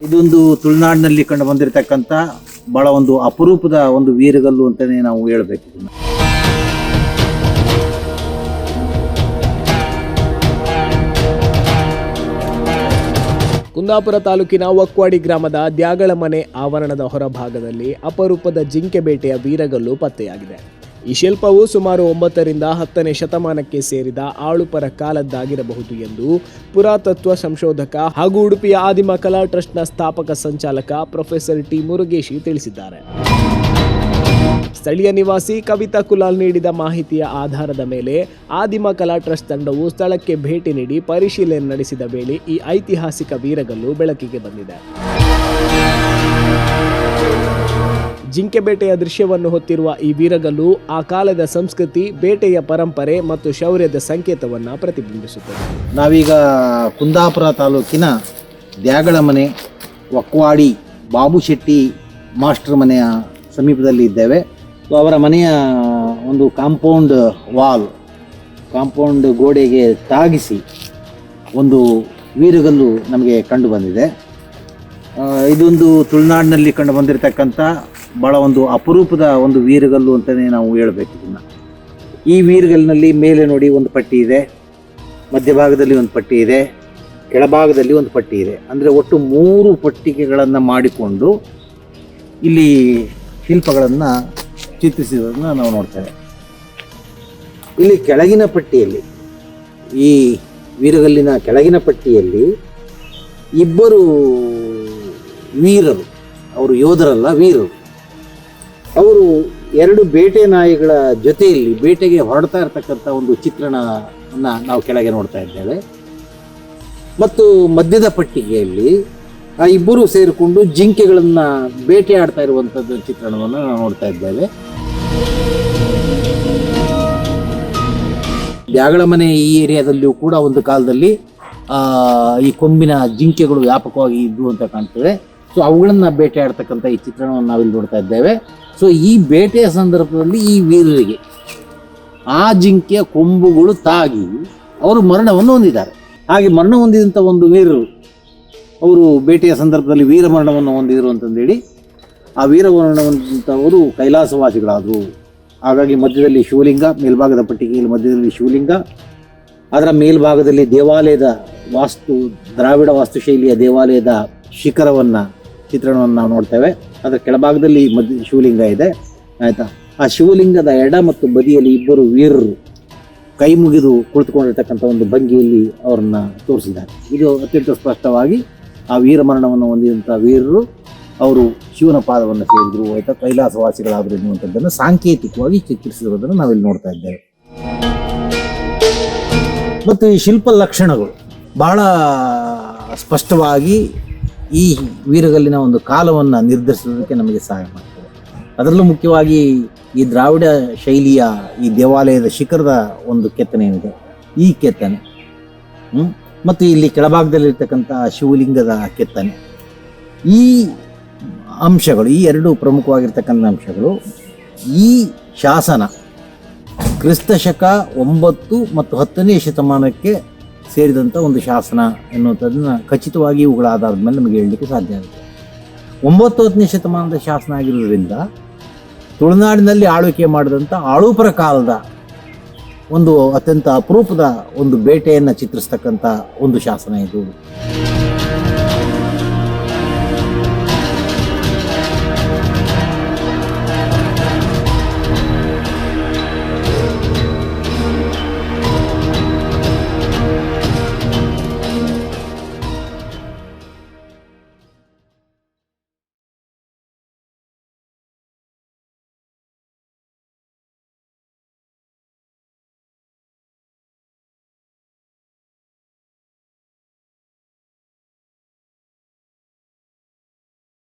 ಇದೊಂದು ತುಳುನಾಡಿನಲ್ಲಿ ಕಂಡು ಬಂದಿರತಕ್ಕಂಥ ಬಹಳ ಒಂದು ಅಪರೂಪದ ಒಂದು ವೀರಗಲ್ಲು ಅಂತಾನೆ ನಾವು ಹೇಳಬೇಕು ಇದನ್ನ. ಕುಂದಾಪುರ ತಾಲೂಕಿನ ಒಕ್ವಾಡಿ ಗ್ರಾಮದ ದ್ಯಾಗಳಮನೆ ಆವರಣದ ಹೊರಭಾಗದಲ್ಲಿ ಅಪರೂಪದ ಜಿಂಕೆ ಬೇಟೆಯ ವೀರಗಲ್ಲು ಪತ್ತೆಯಾಗಿದೆ. ಈ ಶಿಲ್ಪವು ಸುಮಾರು 9ರಿಂದ 10ನೇ ಶತಮಾನಕ್ಕೆ ಸೇರಿದ ಆಳುಪರ ಕಾಲದ್ದಾಗಿರಬಹುದು ಎಂದು ಪುರಾತತ್ವ ಸಂಶೋಧಕ ಹಾಗೂ ಉಡುಪಿಯ ಆದಿಮ ಕಲಾ ಟ್ರಸ್ಟ್ನ ಸ್ಥಾಪಕ ಸಂಚಾಲಕ ಪ್ರೊಫೆಸರ್ ಟಿ ಮುರುಗೇಶಿ ತಿಳಿಸಿದ್ದಾರೆ. ಸ್ಥಳೀಯ ನಿವಾಸಿ ಕವಿತಾ ಕುಲಾಲ್ ನೀಡಿದ ಮಾಹಿತಿಯ ಆಧಾರದ ಮೇಲೆ ಆದಿಮ ಕಲಾ ಟ್ರಸ್ಟ್ ತಂಡವು ಸ್ಥಳಕ್ಕೆ ಭೇಟಿ ನೀಡಿ ಪರಿಶೀಲನೆ ನಡೆಸಿದ ವೇಳೆ ಈ ಐತಿಹಾಸಿಕ ವೀರಗಲ್ಲು ಬೆಳಕಿಗೆ ಬಂದಿದೆ. ಜಿಂಕೆ ಬೇಟೆಯ ದೃಶ್ಯವನ್ನು ಹೊತ್ತಿರುವ ಈ ವೀರಗಲ್ಲು ಆ ಕಾಲದ ಸಂಸ್ಕೃತಿ, ಬೇಟೆಯ ಪರಂಪರೆ ಮತ್ತು ಶೌರ್ಯದ ಸಂಕೇತವನ್ನು ಪ್ರತಿಬಿಂಬಿಸುತ್ತದೆ. ನಾವೀಗ ಕುಂದಾಪುರ ತಾಲೂಕಿನ ದ್ಯಾಗಳಮನೆ ಒಕ್ವಾಡಿ ಬಾಬು ಶೆಟ್ಟಿ ಮಾಸ್ಟರ್ ಮನೆಯ ಸಮೀಪದಲ್ಲಿ ಇದ್ದೇವೆ. ಅವರ ಮನೆಯ ಒಂದು ಕಾಂಪೌಂಡ್ ಗೋಡೆಗೆ ತಾಗಿಸಿ ಒಂದು ವೀರಗಲ್ಲು ನಮಗೆ ಕಂಡು ಬಂದಿದೆ. ಇದೊಂದು ತುಳುನಾಡಿನಲ್ಲಿ ಕಂಡು ಬಂದಿರತಕ್ಕಂಥ ಭಾಳ ಒಂದು ಅಪರೂಪದ ಒಂದು ವೀರಗಲ್ಲು ಅಂತಲೇ ನಾವು ಹೇಳಬೇಕು ಇದನ್ನು. ಈ ವೀರಗಲ್ಲಿನಲ್ಲಿ ಮೇಲೆ ನೋಡಿ ಒಂದು ಪಟ್ಟಿ ಇದೆ, ಮಧ್ಯಭಾಗದಲ್ಲಿ ಒಂದು ಪಟ್ಟಿ ಇದೆ, ಕೆಳಭಾಗದಲ್ಲಿ ಒಂದು ಪಟ್ಟಿ ಇದೆ. ಅಂದರೆ ಒಟ್ಟು 3 ಪಟ್ಟಿಗೆಗಳನ್ನು ಮಾಡಿಕೊಂಡು ಇಲ್ಲಿ ಶಿಲ್ಪಗಳನ್ನು ಚಿತ್ರಿಸಿರೋದನ್ನು ನಾವು ನೋಡ್ತೇವೆ. ಇಲ್ಲಿ ಕೆಳಗಿನ ಪಟ್ಟಿಯಲ್ಲಿ, ಈ ವೀರಗಲ್ಲಿನ ಕೆಳಗಿನ ಪಟ್ಟಿಯಲ್ಲಿ ಇಬ್ಬರು ವೀರರು, ಅವರು ಯೋಧರಲ್ಲ, ವೀರರು, ಅವರು 2 ಬೇಟೆ ನಾಯಿಗಳ ಜೊತೆಯಲ್ಲಿ ಬೇಟೆಗೆ ಹೊರಡ್ತಾ ಇರತಕ್ಕಂಥ ಒಂದು ಚಿತ್ರಣವನ್ನು ನಾವು ಕೆಳಗೆ ನೋಡ್ತಾ ಇದ್ದೇವೆ. ಮತ್ತು ಮಧ್ಯದ ಪಟ್ಟಿಗೆಯಲ್ಲಿ ಆ ಇಬ್ಬರು ಸೇರಿಕೊಂಡು ಜಿಂಕೆಗಳನ್ನು ಬೇಟೆ ಆಡ್ತಾ ಇರುವಂಥದ್ದು ಚಿತ್ರಣವನ್ನು ನಾವು ನೋಡ್ತಾ ಇದ್ದೇವೆ. ದ್ಯಾಗಳಮನೆ ಈ ಏರಿಯಾದಲ್ಲಿಯೂ ಕೂಡ ಒಂದು ಕಾಲದಲ್ಲಿ ಈ ಕೊಂಬಿನ ಜಿಂಕೆಗಳು ವ್ಯಾಪಕವಾಗಿ ಇದ್ದು ಅಂತ ಕಾಣ್ತದೆ. ಸೊ ಅವುಗಳನ್ನು ಬೇಟೆ ಆಡ್ತಕ್ಕಂಥ ಈ ಚಿತ್ರಣವನ್ನು ನಾವಿಲ್ಲಿ ನೋಡ್ತಾ ಇದ್ದೇವೆ. ಸೊ ಈ ಬೇಟೆಯ ಸಂದರ್ಭದಲ್ಲಿ ಈ ವೀರರಿಗೆ ಆ ಜಿಂಕೆಯ ಕೊಂಬುಗಳು ತಾಗಿ ಅವರು ಮರಣವನ್ನು ಹೊಂದಿದ್ದಾರೆ. ಹಾಗೆ ಮರಣ ಹೊಂದಿದಂಥ ಒಂದು ವೀರರು ಅವರು ಬೇಟೆಯ ಸಂದರ್ಭದಲ್ಲಿ ವೀರ ಮರಣವನ್ನು ಹೊಂದಿದರು ಅಂತಂದೇಳಿ ಆ ವೀರ ಮರಣ ಹೊಂದಿದಂಥವರು ಕೈಲಾಸವಾಸಿಗಳಾದರು. ಹಾಗಾಗಿ ಮಧ್ಯದಲ್ಲಿ ಶಿವಲಿಂಗ, ಮೇಲ್ಭಾಗದ ಪಟ್ಟಿಗೆಯಲ್ಲಿ ಮಧ್ಯದಲ್ಲಿ ಶಿವಲಿಂಗ, ಅದರ ಮೇಲ್ಭಾಗದಲ್ಲಿ ದೇವಾಲಯದ ದ್ರಾವಿಡ ವಾಸ್ತುಶೈಲಿಯ ದೇವಾಲಯದ ಶಿಖರವನ್ನು ಚಿತ್ರಣವನ್ನು ನಾವು ನೋಡ್ತೇವೆ. ಅದರ ಕೆಳಭಾಗದಲ್ಲಿ ಶಿವಲಿಂಗ ಇದೆ, ಆಯಿತಾ. ಆ ಶಿವಲಿಂಗದ ಎಡ ಮತ್ತು ಬದಿಯಲ್ಲಿ ಇಬ್ಬರು ವೀರರು ಕೈ ಮುಗಿದು ಕುಳಿತುಕೊಂಡಿರ್ತಕ್ಕಂಥ ಒಂದು ಭಂಗಿಯಲ್ಲಿ ಅವರನ್ನು ತೋರಿಸಿದ್ದಾರೆ. ಇದು ಅತ್ಯಂತ ಸ್ಪಷ್ಟವಾಗಿ ಆ ವೀರ ಮರಣವನ್ನು ಹೊಂದಿದಂಥ ವೀರರು ಅವರು ಶಿವನ ಪಾದವನ್ನು ಸೇರಿದ್ರು, ಆಯಿತಾ, ಕೈಲಾಸವಾಸಿಗಳಾದರು ಎನ್ನುವಂಥದ್ದನ್ನು ಸಾಂಕೇತಿಕವಾಗಿ ಚಿತ್ರಿಸಿರೋದನ್ನು ನಾವಿಲ್ಲಿ ನೋಡ್ತಾ ಇದ್ದೇವೆ. ಮತ್ತು ಈ ಶಿಲ್ಪ ಲಕ್ಷಣಗಳು ಬಹಳ ಸ್ಪಷ್ಟವಾಗಿ ಈ ವೀರಗಲ್ಲಿನ ಒಂದು ಕಾಲವನ್ನು ನಿರ್ಧರಿಸೋದಕ್ಕೆ ನಮಗೆ ಸಹಾಯ ಮಾಡ್ತದೆ. ಅದರಲ್ಲೂ ಮುಖ್ಯವಾಗಿ ಈ ದ್ರಾವಿಡ ಶೈಲಿಯ ಈ ದೇವಾಲಯದ ಶಿಖರದ ಒಂದು ಕೆತ್ತನೆ ಏನಿದೆ, ಈ ಕೆತ್ತನೆ ಮತ್ತು ಇಲ್ಲಿ ಕೆಳಭಾಗದಲ್ಲಿರ್ತಕ್ಕಂಥ ಶಿವಲಿಂಗದ ಕೆತ್ತನೆ, ಈ ಅಂಶಗಳು, ಈ 2 ಪ್ರಮುಖವಾಗಿರ್ತಕ್ಕಂಥ ಅಂಶಗಳು ಈ ಶಾಸನ ಕ್ರಿಸ್ತ ಶಕ 9 ಮತ್ತು 10ನೇ ಶತಮಾನಕ್ಕೆ ಸೇರಿದಂಥ ಒಂದು ಶಾಸನ ಎನ್ನುವಂಥದ್ದನ್ನು ಖಚಿತವಾಗಿ ಇವುಗಳ ಆಧಾರದ ಮೇಲೆ ನಮಗೆ ಹೇಳಲಿಕ್ಕೆ ಸಾಧ್ಯ ಆಗುತ್ತೆ. 9-10ನೇ ಶತಮಾನದ ಶಾಸನ ಆಗಿರೋದ್ರಿಂದ ತುಳುನಾಡಿನಲ್ಲಿ ಆಳ್ವಿಕೆ ಮಾಡಿದಂಥ ಆಳುಪರ ಕಾಲದ ಒಂದು ಅತ್ಯಂತ ಅಪರೂಪದ ಒಂದು ಬೇಟೆಯನ್ನು ಚಿತ್ರಿಸ್ತಕ್ಕಂಥ ಒಂದು ಶಾಸನ ಇದು.